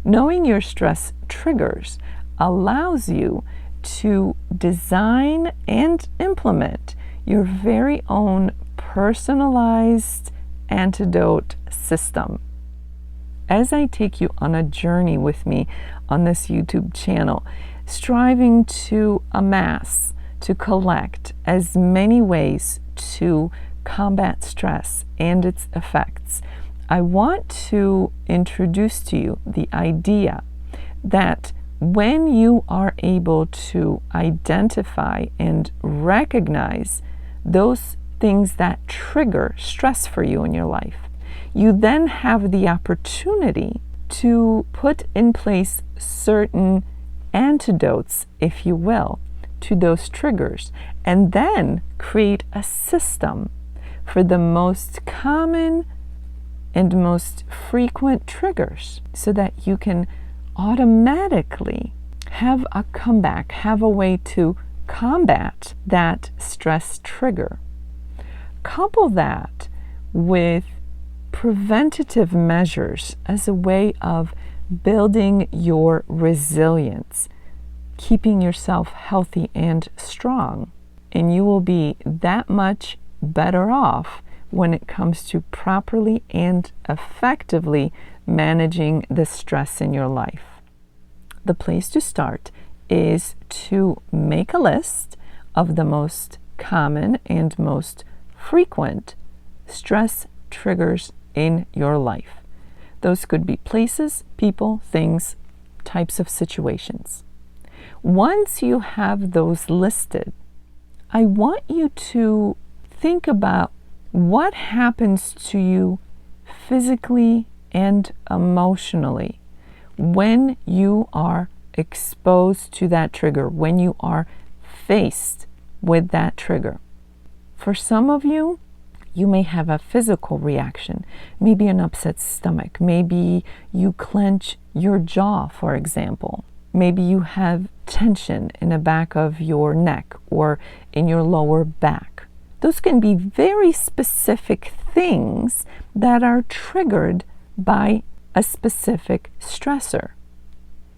Knowing your stress triggers allows you to design and implement your very own personalized antidote system. As I take you on a journey with me on this YouTube channel, striving to amass, to collect as many ways to combat stress and its effects, I want to introduce to you the idea that when you are able to identify and recognize those things that trigger stress for you in your life, you then have the opportunity to put in place certain antidotes, if you will, to those triggers, and then create a system for the most common and most frequent triggers so that you can automatically have a comeback, have a way to combat that stress trigger. Couple that with preventative measures as a way of building your resilience, keeping yourself healthy and strong, and you will be that much better off when it comes to properly and effectively managing the stress in your life. The place to start is to make a list of the most common and most frequent stress triggers in your life. Those could be places, people, things, types of situations. Once you have those listed, I want you to think about what happens to you physically and emotionally when you are exposed to that trigger, when you are faced with that trigger. For some of you, you may have a physical reaction, maybe an upset stomach, maybe you clench your jaw, for example. Maybe you have tension in the back of your neck or in your lower back. Those can be very specific things that are triggered by a specific stressor.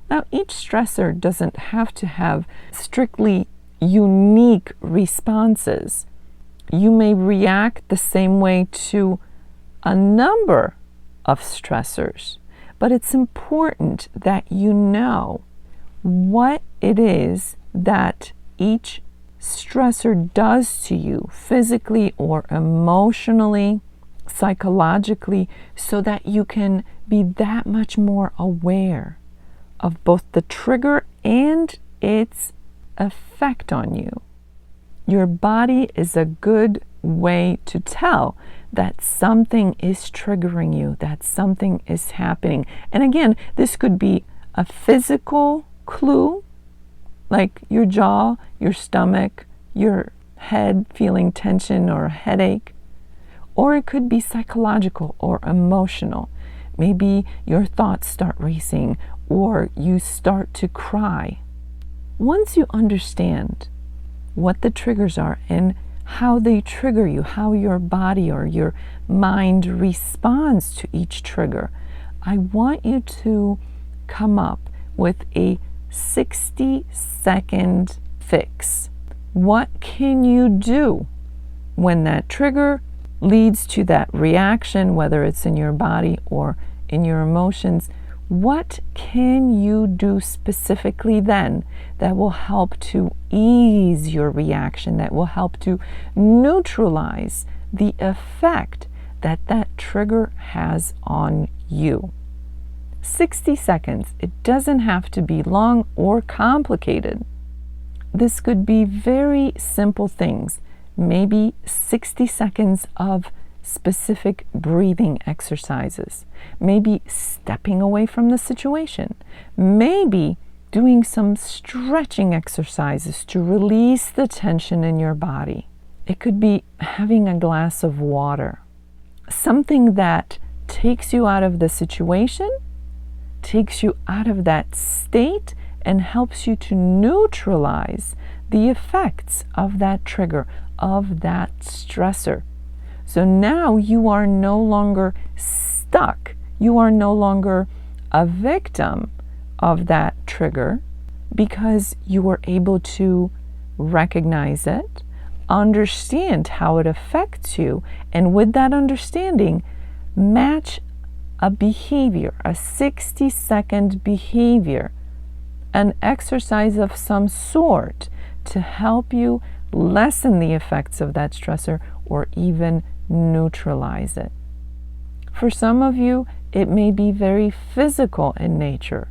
Now, each stressor doesn't have to have strictly unique responses. You may react the same way to a number of stressors, but it's important that you know what it is that each stressor does to you physically or emotionally, psychologically, so that you can be that much more aware of both the trigger and its effect on you. Your body is a good way to tell that something is triggering you, that something is happening. And again, this could be a physical clue, like your jaw, your stomach, your head feeling tension or a headache. Or it could be psychological or emotional. Maybe your thoughts start racing or you start to cry. Once you understand what the triggers are and how they trigger you, how your body or your mind responds to each trigger, I want you to come up with a 60-second fix. What can you do when that trigger leads to that reaction, whether it's in your body or in your emotions? What can you do specifically then that will help to ease your reaction, that will help to neutralize the effect that that trigger has on you? 60 seconds. It doesn't have to be long or complicated. This could be very simple things. Maybe 60 seconds of specific breathing exercises, maybe stepping away from the situation, maybe doing some stretching exercises to release the tension in your body. It could be having a glass of water, something that takes you out of the situation, takes you out of that state, and helps you to neutralize the effects of that trigger, of that stressor. So now you are no longer stuck. You are no longer a victim of that trigger because you were able to recognize it, understand how it affects you, and with that understanding, match a behavior, a 60-second behavior, an exercise of some sort to help you lessen the effects of that stressor or even neutralize it. For some of you, it may be very physical in nature,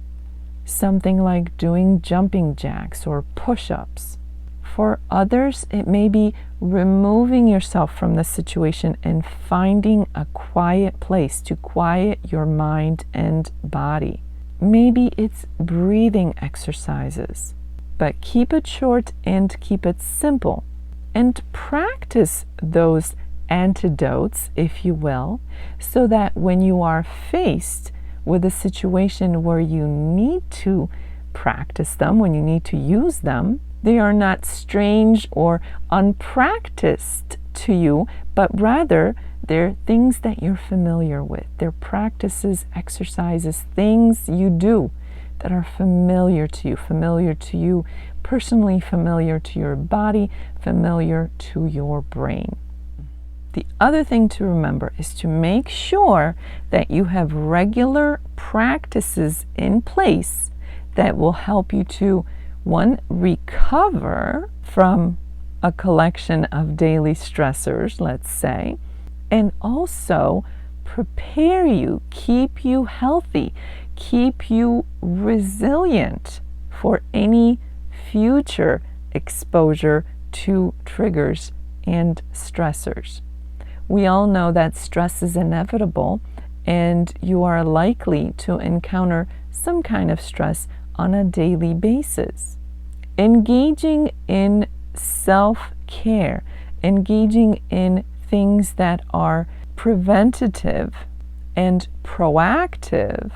something like doing jumping jacks or push-ups. For others, it may be removing yourself from the situation and finding a quiet place to quiet your mind and body. Maybe it's breathing exercises, but keep it short and keep it simple, and practice those antidotes, if you will, so that when you are faced with a situation where you need to practice them, when you need to use them, they are not strange or unpracticed to you, but rather they're things that you're familiar with. They're practices, exercises, things you do that are familiar to you personally, familiar to your body, familiar to your brain. The other thing to remember is to make sure that you have regular practices in place that will help you to, one, recover from a collection of daily stressors, let's say, and also prepare you, keep you healthy, keep you resilient for any future exposure to triggers and stressors. We all know that stress is inevitable, and you are likely to encounter some kind of stress on a daily basis. Engaging in self-care, engaging in things that are preventative and proactive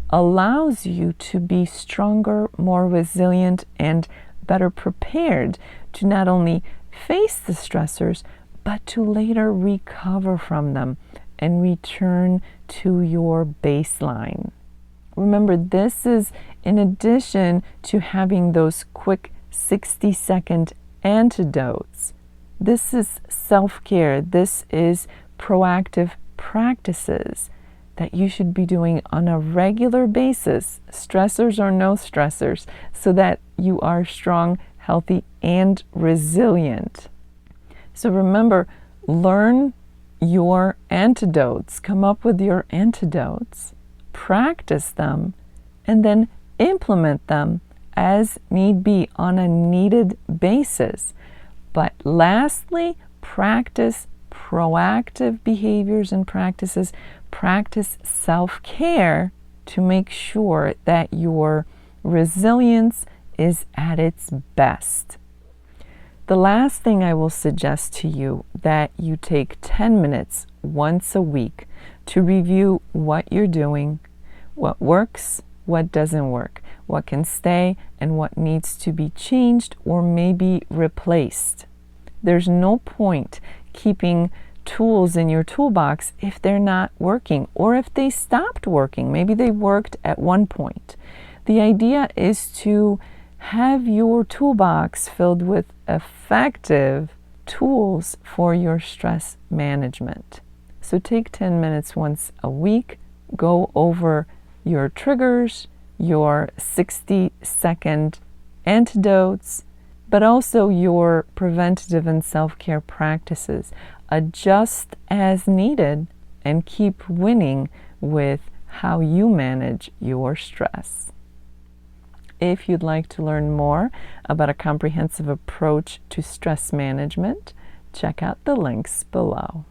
allows you to be stronger, more resilient, and better prepared to not only face the stressors, but to later recover from them and return to your baseline. Remember, this is in addition to having those quick 60-second antidotes. This is self-care. This is proactive practices that you should be doing on a regular basis, stressors or no stressors, so that you are strong, healthy, and resilient. So remember, learn your antidotes, come up with your antidotes, practice them, and then implement them as need be on a needed basis. But lastly, practice proactive behaviors and practices. Practice self-care to make sure that your resilience is at its best. The last thing I will suggest to you that you take 10 minutes once a week to review what you're doing, what works, what doesn't work, what can stay, and what needs to be changed or maybe replaced. There's no point keeping tools in your toolbox if they're not working or if they stopped working. Maybe they worked at one point. The idea is to have your toolbox filled with effective tools for your stress management. So take 10 minutes once a week, go over your triggers, your 60-second antidotes, but also your preventative and self-care practices. Adjust as needed and keep winning with how you manage your stress. If you'd like to learn more about a comprehensive approach to stress management, check out the links below.